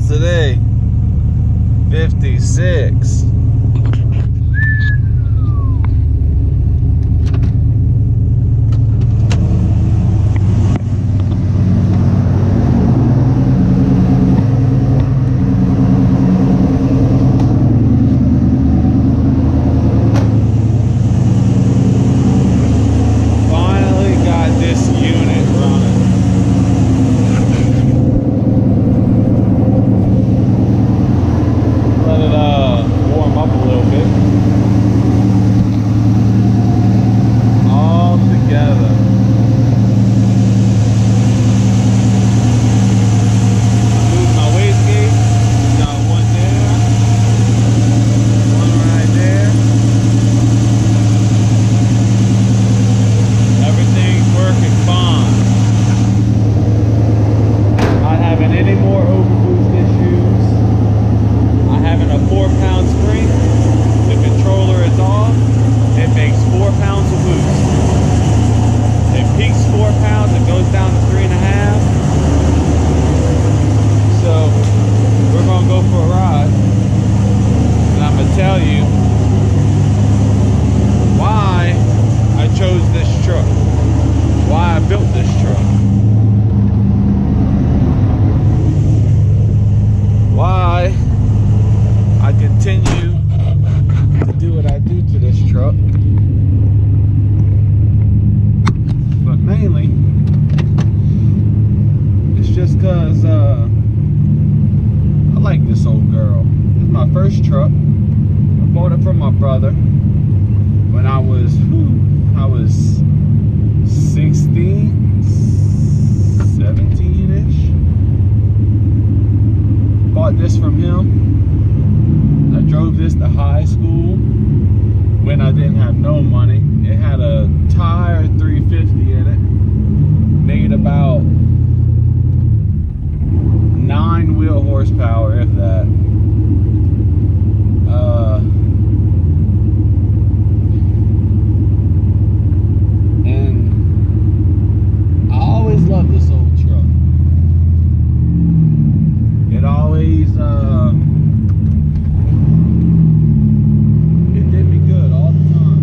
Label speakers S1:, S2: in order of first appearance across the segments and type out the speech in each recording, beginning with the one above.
S1: miles today. 56. First truck. I bought it from my brother when I was 16, 17-ish. Bought this from him. I drove this to high school when I didn't have no money. It had a tire 350 in it. Made about 9 wheel horsepower, if that. And I always loved this old truck. It always it did me good all the time.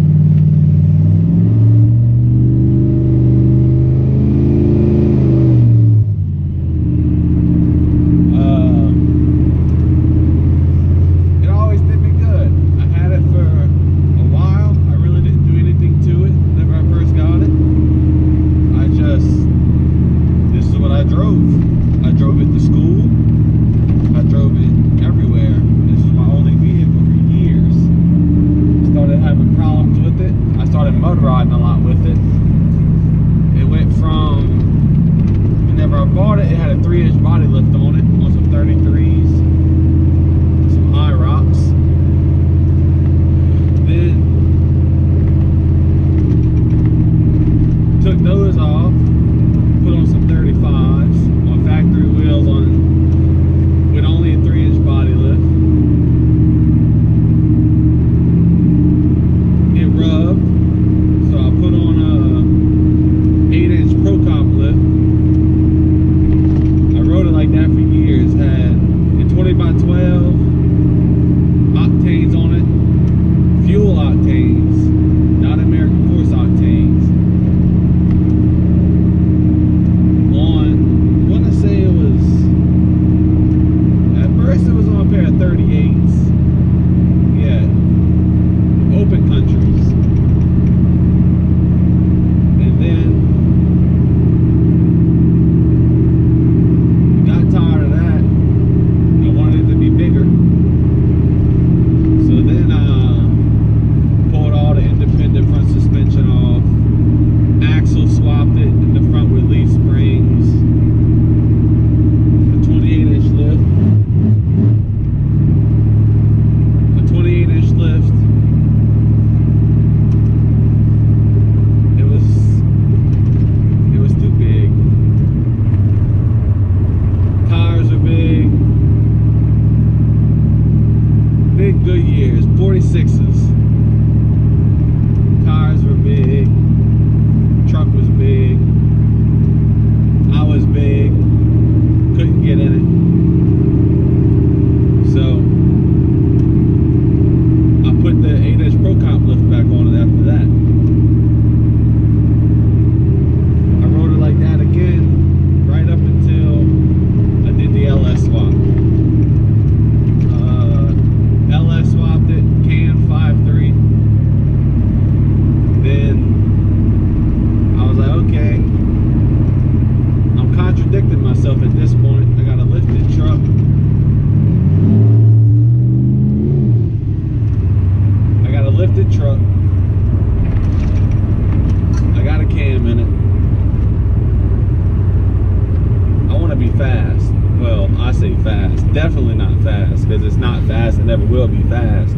S1: definitely not fast, because it's not fast and never will be fast.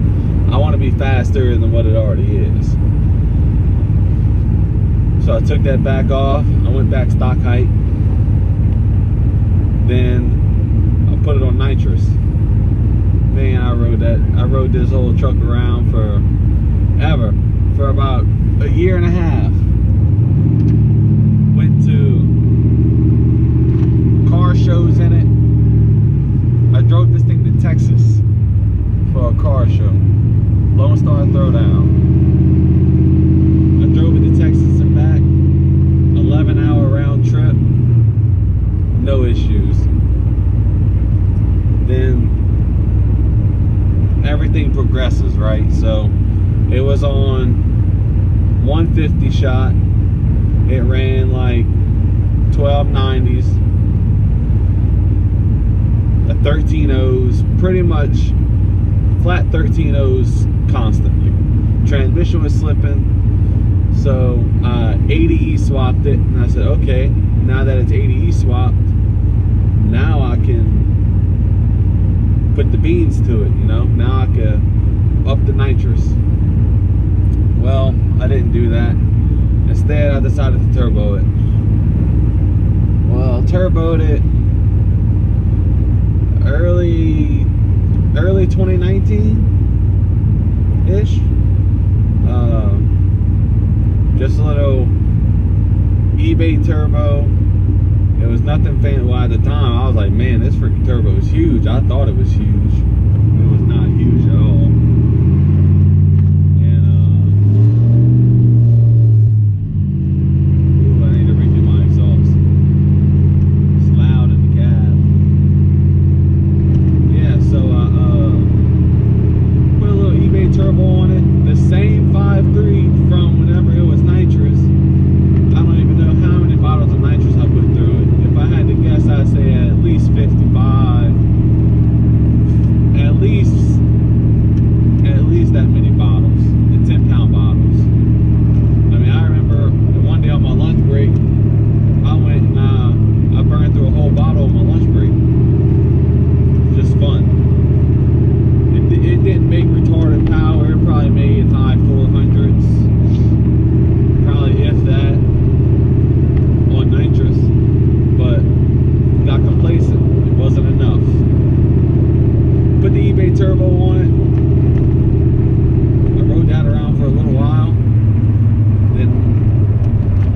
S1: I want to be faster than what it already is. So I took that back off. I went back stock height. Then I put it on nitrous. Man, I rode this whole truck around for about a year and a half. Went to car shows in it. I drove this thing to Texas for a car show. Lone Star Throwdown. I drove it to Texas and back. 11-hour round trip. No issues. Then everything progresses, right? So it was on 150 shot. It ran like 1290s, a 13.0s, pretty much flat 13.0s constantly. Transmission was slipping, so 80E swapped it, and I said, okay, now that it's 80E swapped, now I can put the beans to it, you know. Now I can up the nitrous. Well, I didn't do that. Instead, I decided to turbo it. Well, turboed it early 2019-ish. Just a little eBay turbo. It was nothing fancy. Well, at the time, I was like, man, this freaking turbo is huge. I thought it was huge. It was not huge at all. And, ooh, I need to redo my exhaust. It's loud in the cab. Yeah, so I put a little eBay turbo on it. The same 5.3 from whenever it was nitrous. I don't even know how many bottles of nitrous I put through it. If I had to guess, I'd say at least 55. At least that many bottles. The 10-pound bottles. I mean, I remember one day on my lunch break, I went and I burned through a whole bottle on my lunch break. Just fun. It didn't make retarded power. It probably made high 400s. Probably if that. On nitrous. But got complacent. It wasn't enough. Put the eBay turbo on it. I rode that around for a little while. Then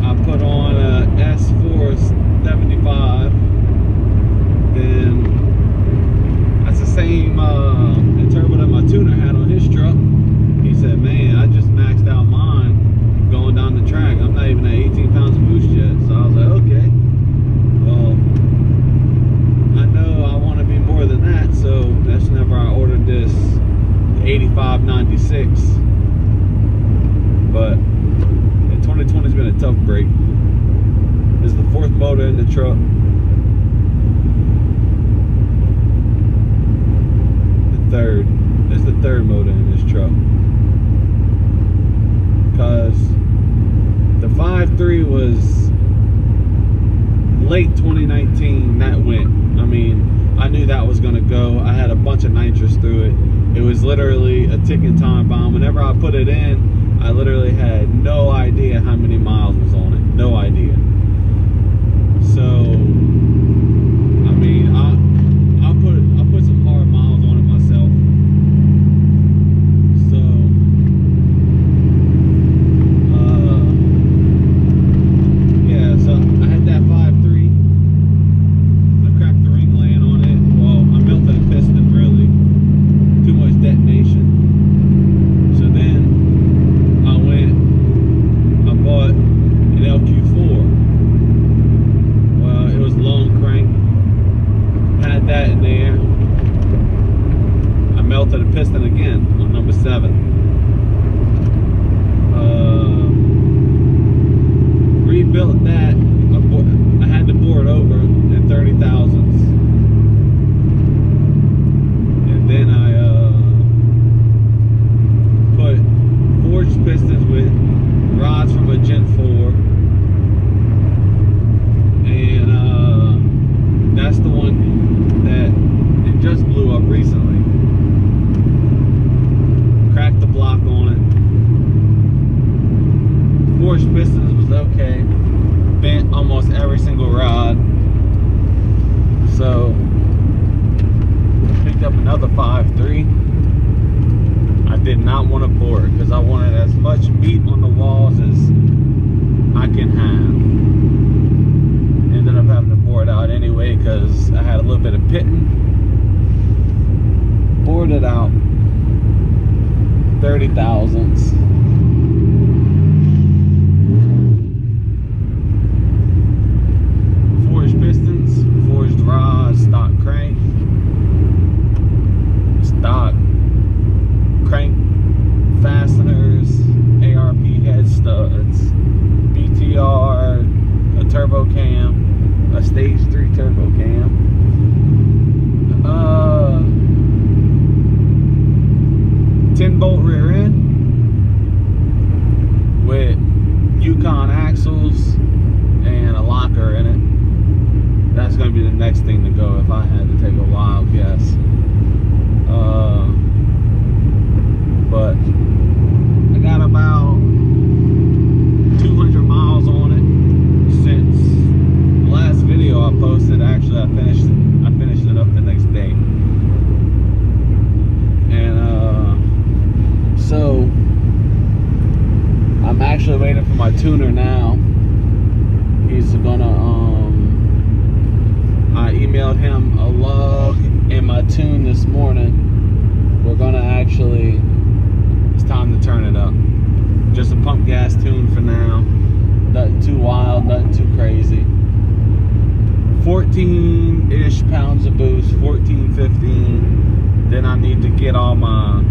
S1: I put on a S475. Then that's the same turbo that my tuner had on his truck. He said, man, I just maxed out mine going down the track. I'm not even at 18 pounds of boost yet. So I was like, okay. Well, I know I want to be more than that, so that's whenever I ordered this 8596. But 2020 has been a tough break. This is the 4th motor in the truck. This is the 3rd motor in this truck. Because the 5.3 was late 2019 that went. I mean, I knew that was gonna go. I had a bunch of nitrous through it. It was literally a ticking time bomb. Whenever I put it in, I literally had no idea how many miles was on it. No idea. So, I mean, I put some hard miles on it myself. So, yeah, so I had that 5.3. I cracked the ring land on it. Well, I melted a piston, really. Too much detonation. So then I bought an LQ4. Well, it was up another 5.3. I did not want to bore it because I wanted as much meat on the walls as I can have. Ended up having to bore it out anyway because I had a little bit of pitting. Bored it out 30 thousandths. Forged pistons, forged rods, stock crank, stock crank fasteners, ARP head studs, BTR, a turbo cam, a stage 3 turbo cam, 10-bolt rear end with Yukon axles and a locker in it. That's going to be the next thing to go if I had to take a wild guess. But I got about 200 miles on it since the last video I posted. Actually, I finished it up the next day. And so I'm actually waiting for my tuner now. He's gonna I emailed him a log in my tune this morning. We're gonna actually, it's time to turn it up. Just a pump gas tune for now. Nothing too wild, nothing too crazy. 14-ish pounds of boost, 14, 15. Then I need to get all my,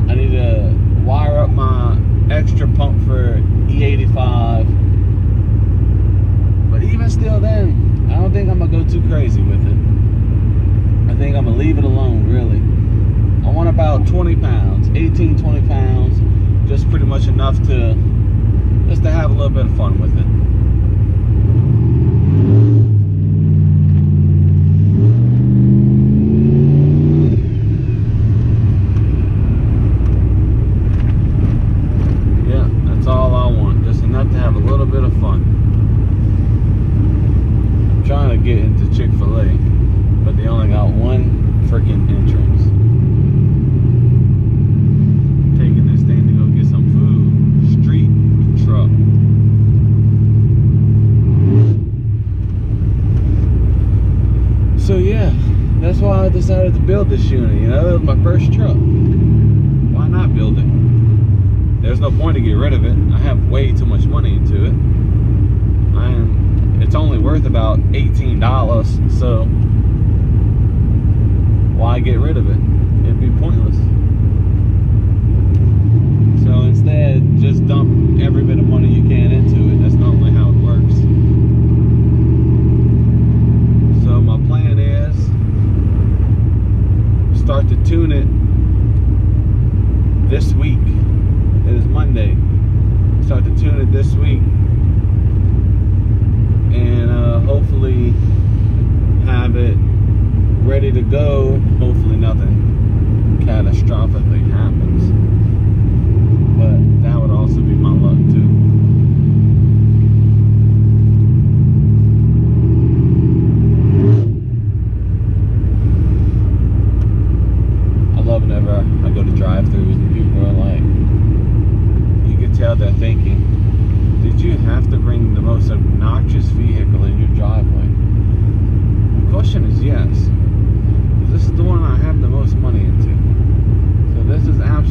S1: I need to wire up my extra pump for E85. But even still then, I don't think I'm gonna go too crazy with it. I think I'm gonna leave it alone, really. I want about 20 pounds, 18, 20 pounds, just pretty much enough to, just to have a little bit of fun with it. Yeah, that's all I want, just enough to have a little bit of fun. I'm trying to get into Chick-fil-A, but they only got one freaking entrance. Taking this thing to go get some food. Street truck. So yeah, that's why I decided to build this unit. You know, it was my first truck. Why not build it? There's no point to get rid of it. I have way too much money into it. It's only worth about $18, so why get rid of it? It'd be pointless. So instead, just dump every bit of money you can into it. That's normally how it works. So my plan is start to tune it this week. It is Monday. Start to tune it this week. And hopefully have it ready to go. Hopefully nothing catastrophically happens, but that would also be my luck too. I love whenever I go to drive-thrus and people are like, you can tell they're thinking, did you have to bring the most obnoxious vehicle in your driveway? The question is yes. This is the one I have the most money into. So this is absolutely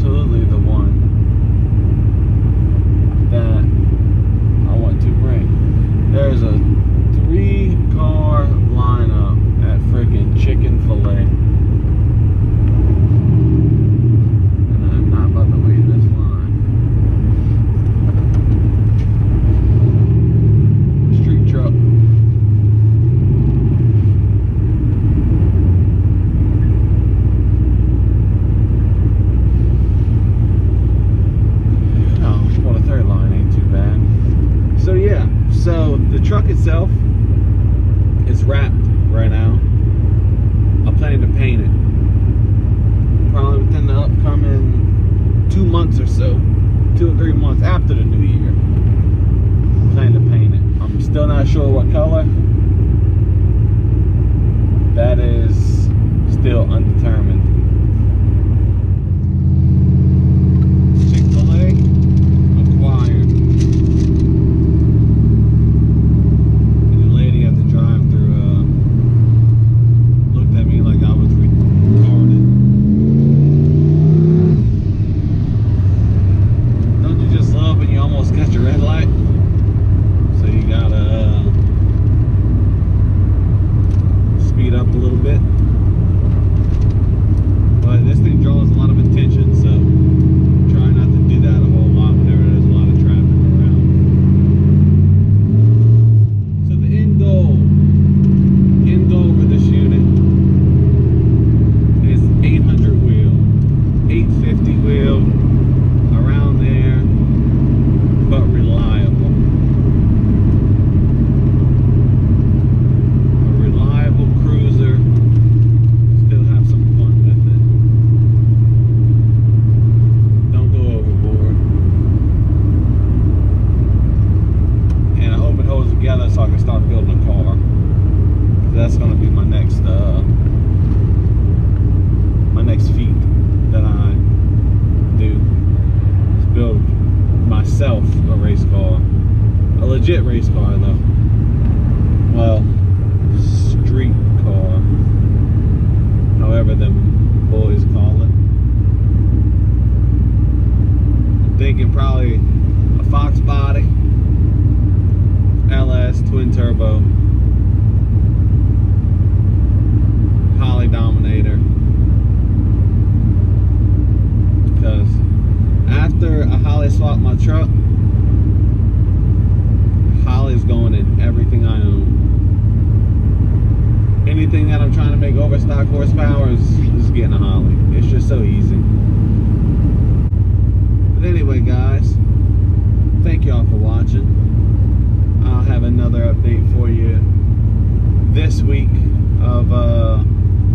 S1: still undetermined. Chick-fil-A acquired. And the lady at the drive-thru looked at me like I was retarded. Don't you just love when you almost catch a red light? So you gotta speed up a little bit. But this thing draws a lot of attention, so try not to do that a whole lot whenever there's a lot of traffic around. So the end goal for this unit is 800 wheel, 850 wheel, around there, but reliable. A reliable cruiser, still have some fun with it. Don't go overboard. And I hope it holds together so I can start building a car. That's going to be my next feat that I do, is build myself a race car, a legit race car though. Well, street car, however them boys call it. I'm thinking probably a Fox body, LS twin turbo, Holly Dominator, because after a Holly swapped my truck, Holly's going in everything I own. Anything that I'm trying to make overstock horsepower is getting a Holly. It's just so easy. But anyway, guys, thank y'all for watching. I'll have another update for you this week of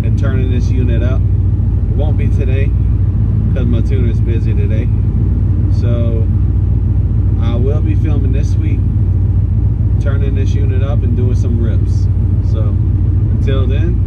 S1: and turning this unit up. It won't be today because my tuner's busy today. So I will be filming this week, turning this unit up and doing some rips. So until then,